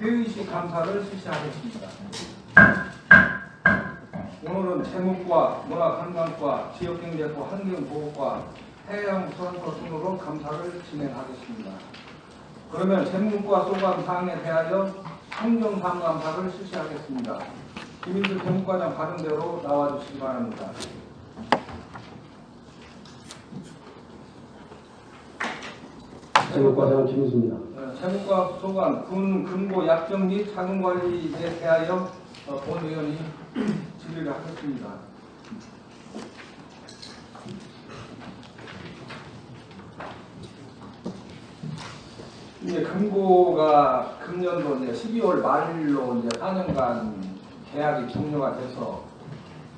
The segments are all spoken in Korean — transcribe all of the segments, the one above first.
회의식 감사를 실시하겠습니다. 오늘은 재무과, 문화관광과, 지역경제과, 환경보호과, 해양수산과 순으로 감사를 진행하겠습니다. 그러면 재무과 소관 사항에 대하여 행정상감사를 실시하겠습니다. 김인수 재무과장 받은 대로 나와주시기 바랍니다. 재무과장 김인수입니다. 재무과 소관 군 근고 약정 및 자금 관리에 대하여 본 의원이 질의를 하겠습니다. 이제 금고가 금년도 이제 12월 말로 이제 4년간 계약이 종료가 돼서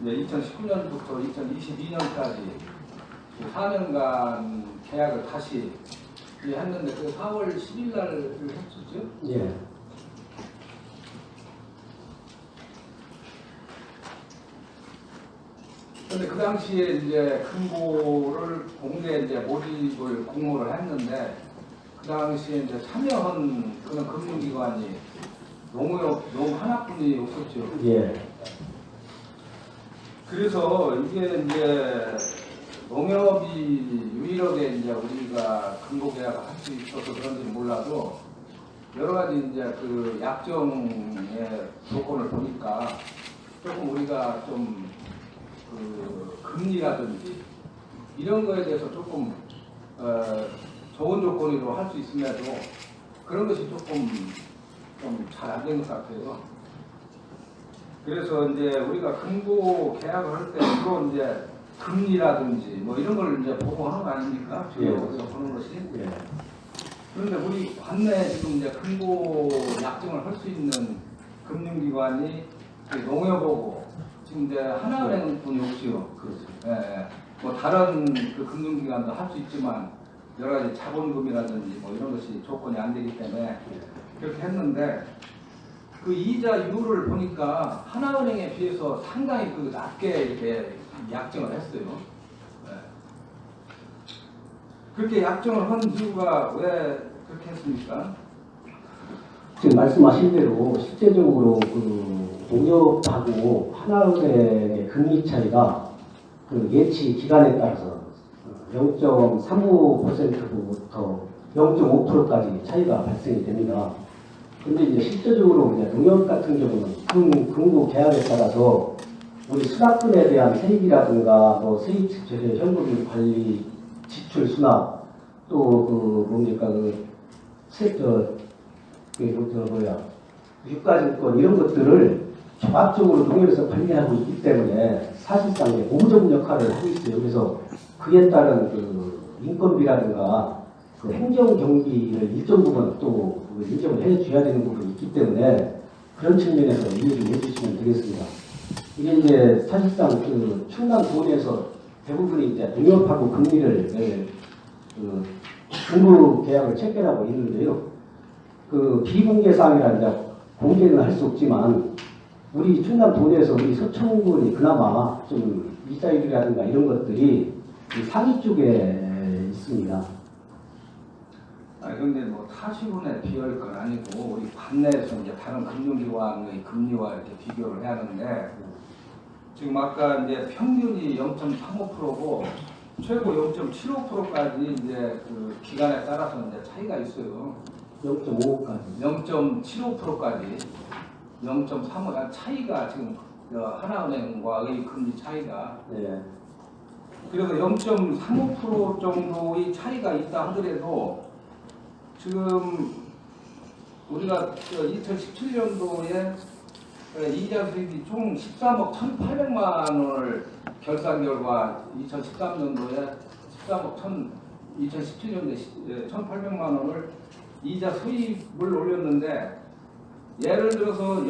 이제 2019년부터 2022년까지 4년간 계약을 다시 했는데 그 4월 10일 날을 했었죠? 예. 근데 그 당시에 이제 금고를 공개 이제 모집을 공모를 했는데 그 당시에 이제 참여한 그런 금융기관이 농협 하나뿐이 없었죠. 예. 그래서 이게 이제 농협이 유일하게 이제 우리가 금고 계약을 할 수 있어서 그런지 몰라도 여러 가지 이제 그 약정의 조건을 보니까 조금 우리가 좀 그 금리라든지 이런 거에 대해서 조금 좋은 조건으로 할 수 있음에도 그런 것이 조금 좀 잘 안 된 것 같아요. 그래서 이제 우리가 금고 계약을 할 때 주로 이제 금리라든지 뭐 이런 걸 이제 보고 하는 거 아닙니까? 주로 예. 우리가 보는 것이. 예. 그런데 우리 관내에 지금 이제 금고 약정을 할 수 있는 금융기관이 농협하고 지금 이제 하나은행뿐이 없지요. 그렇죠. 예. 뭐 다른 그 금융기관도 할 수 있지만 여러 가지 자본금이라든지 뭐 이런 것이 조건이 안 되기 때문에 그렇게 했는데 그 이자율을 보니까 하나은행에 비해서 상당히 그 낮게 이렇게 약정을 했어요. 네. 그렇게 약정을 한 이유가 왜 그렇게 했습니까? 지금 말씀하신 대로 실제적으로 그 농협하고 하나은행의 금리 차이가 그 예치 기간에 따라서 0.35%부터 0.5%까지 차이가 발생이 됩니다. 근데 이제 실제적으로 이제 농협 같은 경우는 금고 계약에 따라서 우리 수납금에 대한 세입이라든가 뭐 세입 제재 현금 관리 지출 수납 또 그 뭡니까 유가증권 이런 것들을 종합적으로 농협에서 관리하고 있기 때문에 사실상 보조적 역할을 하고 있어요. 그래서 그에 따른 그 인건비라든가 그 행정 경비를 일정 부분 또 인정을 해줘야 되는 부분이 있기 때문에 그런 측면에서 이해를 해주시면 되겠습니다. 이게 이제 사실상 그 충남도에서 대부분이 이제 농협하고 금리를 그 금고 계약을 체결하고 있는데요. 그 비공개 사항이라 이제 공개는 할 수 없지만 우리 충남도에서 우리 서청군이 그나마 좀 이자율이라든가 이런 것들이 상위 쪽에 있습니다. 그런데 뭐 타시군에 비할 건 아니고 우리 관내에서 이제 다른 금융기관의 금리와 이렇게 비교를 해야 하는데 지금 아까 이제 평균이 0.35%고 최고 0.75%까지 이제 그 기간에 따라서 이제 차이가 있어요. 0.5까지. 0.75%까지 0.35 차이가 지금 하나은행과의 금리 차이가. 네. 그래서 0.35% 정도의 차이가 있다 하더라도 지금 우리가 2017년도에 이자 수입이 총 13억 1,800만 원을 결산 결과 2013년도에 2017년도에 1,800만 원을 이자 수입을 올렸는데 예를 들어서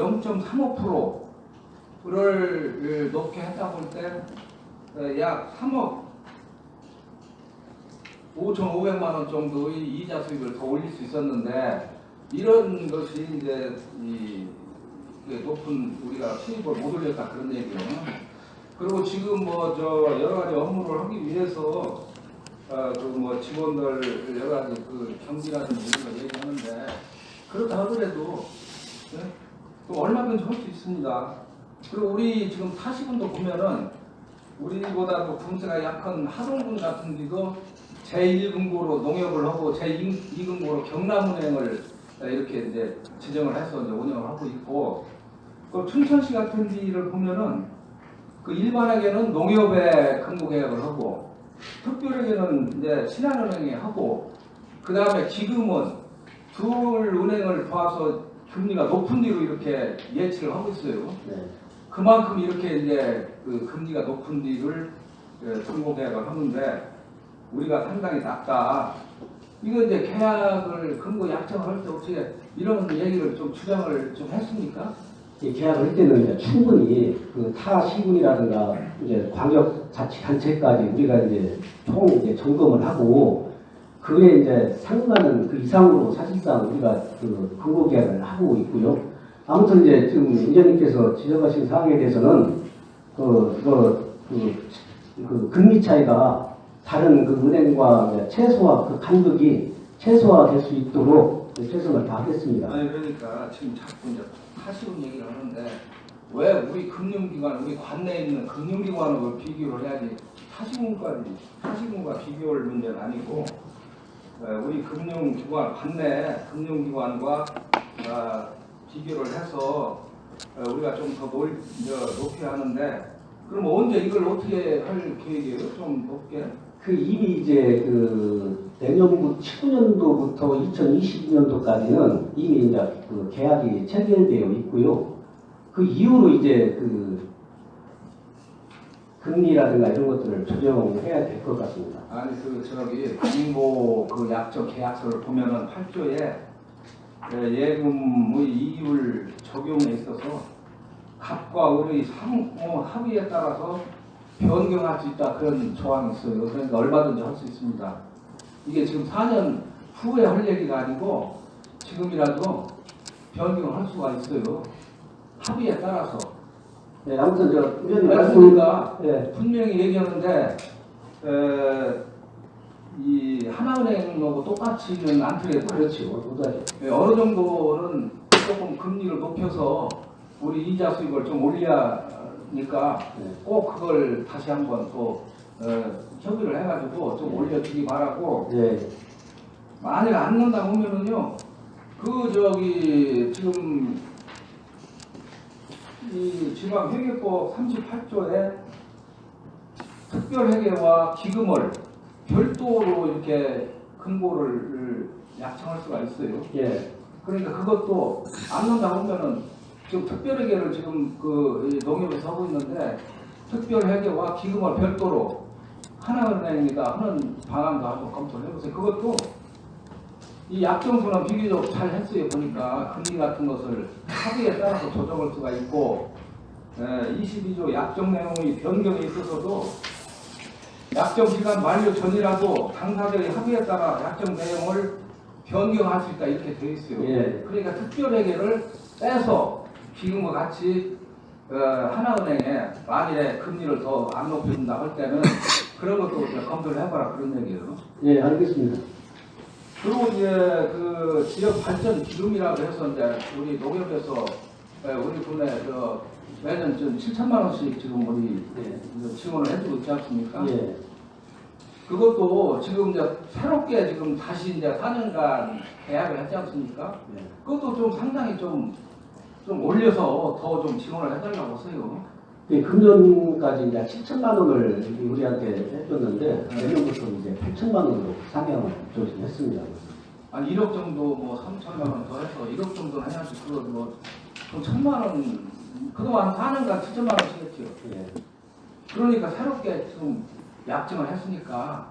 0.35%를 높게 했다 볼 때 약 3억 5,500만 원 정도의 이자 수익을 더 올릴 수 있었는데 이런 것이 이제 이 높은 우리가 수입을 못 올렸다 그런 얘기예요. 그리고 지금 뭐 저 여러 가지 업무를 하기 위해서 그 뭐 직원들 여러 가지 그 경비라든지 이런 걸 얘기하는데 그렇다 하더라도 예? 또 얼마든지 할 수 있습니다. 그리고 우리 지금 타시군도 보면은 우리보다도 분수가 약한 하동군 같은 데도 제1금고로 농협을 하고 제2금고로 경남은행을 이렇게 이제 지정을 해서 이제 운영을 하고 있고, 또 춘천시 같은 데를 보면은 그 일반에게는 농협에 금고 계약을 하고, 특별에게는 이제 신한은행에 하고, 그 다음에 지금은 둘 은행을 봐서 금리가 높은 데로 이렇게 예치를 하고 있어요. 네. 그만큼 이렇게 이제 그 금리가 높은 데를 금고 계약을 하는데 우리가 상당히 낮다. 이거 이제 계약을 금고 약정을 할 때 어떻게 이런 얘기를 좀 주장을 좀 했습니까? 이 계약을 할 때는 이제 충분히 그 타 시군이라든가 이제 광역자치단체까지 우리가 이제 총 이제 점검을 하고, 그에 이제 상응하는 그 이상으로 사실상 우리가 그 금고 계약을 하고 있고요. 아무튼 이제 지금 의원님께서 지적하신 사항에 대해서는 그 금리 차이가 다른 그 은행과 이제 최소화 그 간극이 최소화될 수 있도록 최선을 다하겠습니다. 아니 그러니까 지금 자꾸 이제 타시군 얘기를 하는데 왜 우리 금융기관, 우리 관내에 있는 금융기관을 비교를 해야지 타시군과 비교할 문제는 아니고, 우리 금융기관 관내 금융기관과 비교를 해서 우리가 좀 더 높이 하는데, 그럼 언제 이걸 어떻게 할 계획이에요? 좀 높게? 그 이미 이제 그 내년부 19년도부터 2022년도까지는 이미 이제 그 계약이 체결되어 있고요. 그 이후로 이제 그 금리라든가 이런 것들을 조정해야 될 것 같습니다. 아니 저기 공모 그 약정 계약서를 보면은 8조에 예금의 이율 적용에 있어서 갑과 을의 상호 합의에 따라서 변경할 수 있다, 그런 조항이 있어요. 그러니까 얼마든지 할 수 있습니다. 이게 지금 4년 후에 할 얘기가 아니고 지금이라도 변경을 할 수가 있어요. 합의에 따라서. 네, 아무튼 저 의원님 말씀이니까 네. 분명히 얘기하는데 이 하나은행하고 똑같이는 않더라도 그렇죠. 어느 정도는 조금 금리를 높여서 우리 이자 수익을 좀 올려니까 꼭 그걸 다시 한번 또 협의를 해가지고 좀 올려주기 바라고. 네. 만약 안 넣는다 보면은요, 그 지금 이 지방회계법 38조에 특별회계와 기금을 별도로 이렇게 금고를 약정할 수가 있어요. 예. 그러니까 그것도 안 넣는다 보면은 지금 특별회계를 지금 그 농협에서 하고 있는데 특별회계와 기금을 별도로 하나은행이다 하는 방안도 한번 검토를 해보세요. 그것도 이 약정수는 비교적 잘 했어요. 보니까 금리 같은 것을 합의에 따라서 조정할 수가 있고, 22조 약정 내용의 변경이 있어서도 약정 기간 만료 전이라도 당사자의 합의에 따라 약정 내용을 변경할 수 있다, 이렇게 되어 있어요. 예. 그러니까 특별회계를 빼서 기금과 같이 하나은행에 만일에 금리를 더 안 높여준다 할 때는 그런 것도 검토를 해봐라, 그런 얘기예요. 예, 알겠습니다. 그리고 이제 그 지역 발전 기금이라고 해서 이제 우리 농협에서 우리 군에 매년 좀 7천만 원씩 지금 우리 지원을 해주고 있지 않습니까? 예. 그것도 지금 이제 새롭게 지금 다시 이제 4년간 계약을 했지 않습니까? 예. 그것도 좀 상당히 좀 올려서 더 좀 지원을 해달라고 하세요. 예, 금년까지 이제 7천만 원을 우리한테 해줬는데 내년부터 이제 8천만 원으로 상향을 조심했습니다. 아니 1억 정도 뭐 3천만 원 더 해서 1억 정도는 해야지, 그거 좀 1천만 원, 그동안 4년간 7천만 원씩 했죠. 예. 그러니까 새롭게 지금 약정을 했으니까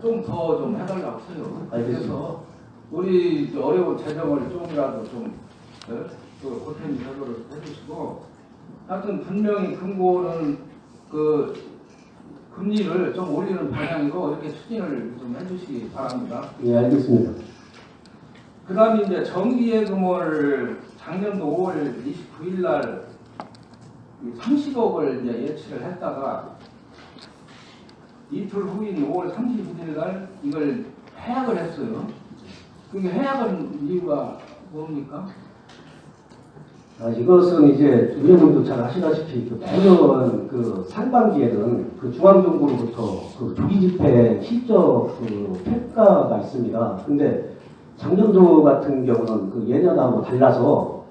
좀 더 좀 해달라고 해요. 알겠습니다. 그래서 우리 어려운 재정을 조금이라도 좀 보탬이 되도록 해주시고, 하여튼 분명히 금고는 그 금리를 좀 올리는 방향으로 이렇게 추진을 좀 해주시기 바랍니다. 예, 알겠습니다. 그 다음에 이제 정기예금을 작년도 5월 29일 날 30억을 이제 예치를 했다가 이틀 후인 5월 31일 날 이걸 해약을 했어요. 그게 해약은 이유가 뭡니까? 이것은 이제 의원님도 잘 아시다시피 그 매년 그 상반기에는 그 중앙정부로부터 그 조기 집행 실적 그 평가가 있습니다. 근데 작년도 같은 경우는 그 예년하고 달라서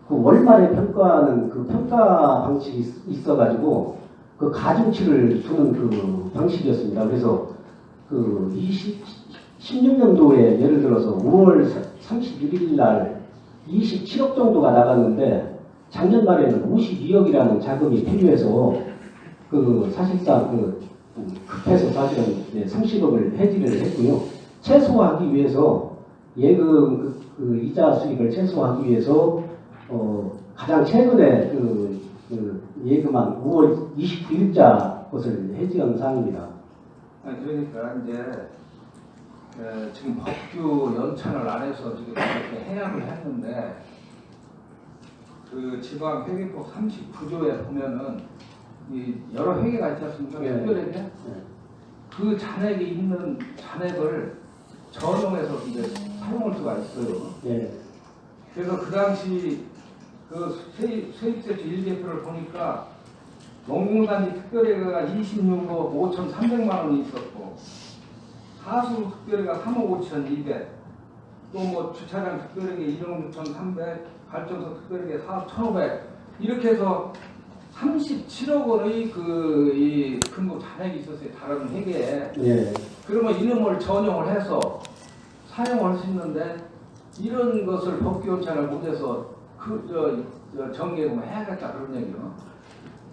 그 월말에 평가하는 그 평가 방식이 있어가지고 그 가중치를 두는 그 방식이었습니다. 그래서 그 16년도에 예를 들어서 5월 31일 날 27억 정도가 나갔는데 작년 말에는 52억이라는 자금이 필요해서 그 사실상 급해서 사실은 30억을 해지를 했고요. 최소화하기 위해서 예금 그 이자 수익을 최소화하기 위해서 가장 최근에 예금한 5월 29일자 것을 해지한 사항입니다. 그러니까 이제 지금 법규 연찬을 안 해서 지금 이렇게 해약을 했는데 그 지방회계법 39조에 보면은 이 여러 회계가 있지 않습니까? 네. 특별회계 네. 그 잔액이 있는 잔액을 전용해서 이제 사용할 수가 있어요. 네. 그래서 그 당시 그 세입세출 1개표를 보니까 농공단지 특별회계가 26억 5,300만 원이 있었고 하수 특별회가 3억 5,200, 또 뭐 주차장 특별회계 1억 6,300, 발전소 특별회계 4억 1,500 이렇게 해서 37억 원의 이 근무 잔액이 있었어요. 다른 회계에. 네. 그러면 이놈을 전용을 해서 사용할 수 있는데 이런 것을 법규 연찬을 못해서 정기예금 해야겠다 그런 얘기요.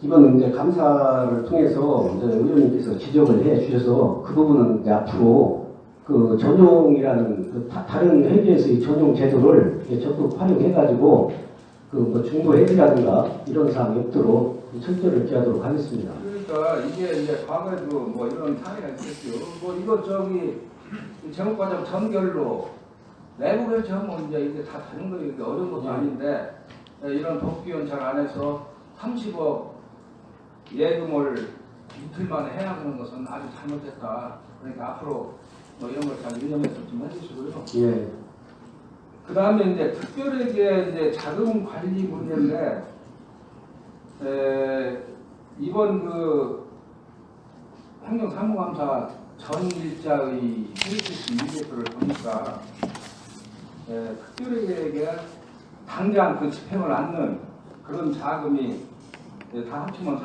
이번 이제 감사를 통해서 이제 의원님께서 지적을 해 주셔서 그 부분은 이제 앞으로 그 전용이라는 그 다른 회계에서의 전용 제도를 적극 활용해 가지고 그 뭐 중도 해지라든가 이런 사항이 없도록 철저를 기하도록 하겠습니다. 그러니까 이게 이제 과거에도 뭐 이런 사례가 있었죠. 뭐 이것 재무과정 전결로 내부 결정은 이제 이게 다 되는 거예요. 이게 어려운 것도 아닌데 이런 법규 연착 안에서 30억 예금을 이틀 만에 해야 하는 것은 아주 잘못됐다. 그러니까 앞으로 뭐 이런 걸 잘 유념해서 좀 해주시고요. 예. 그 다음에 이제 특별회계 이제 자금 관리 문제인데 이번 그 행정사무감사 전 일자의 세입세출 1개표를 보니까 특별회계에 당장 그 집행을 않는 그런 자금이 다 합치면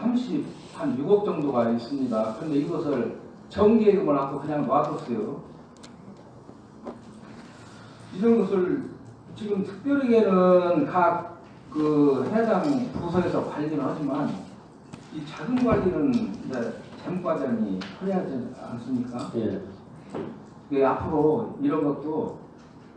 6억 정도가 있습니다. 그런데 이것을 정기예금을 하고 그냥 놔뒀어요. 이런 것을 지금 특별회계는 각 그 해당 부서에서 관리는 하지만 이 자금 관리는 이제 재무과장이 해야 되지 않습니까? 예. 예, 앞으로 이런 것도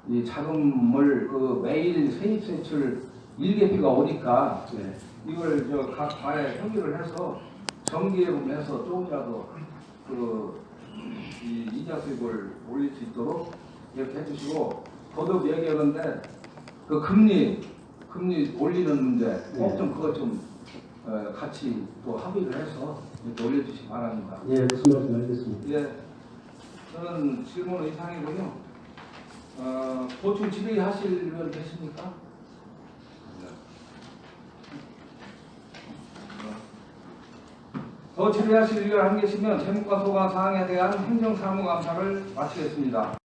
이 자금을 그 매일 세입세출 1개표가 오니까 예. 이걸 각 과에 협의를 해서 정기예금을 해서 조금이라도 이 이자 수익을 올릴 수 있도록 이렇게 해주시고 거듭 얘기하는데 그 금리 올리는 문제 꼭 좀 그것 좀 같이 또 합의를 해서 이렇게 올려주시기 바랍니다. 예, 무슨 말씀 알겠습니다. 예, 저는 질문 이상이고요. 보충 질의하실 분 계십니까? 더 질의하실 의원 안 계시면 재무과 소관 사항에 대한 행정사무감사를 마치겠습니다.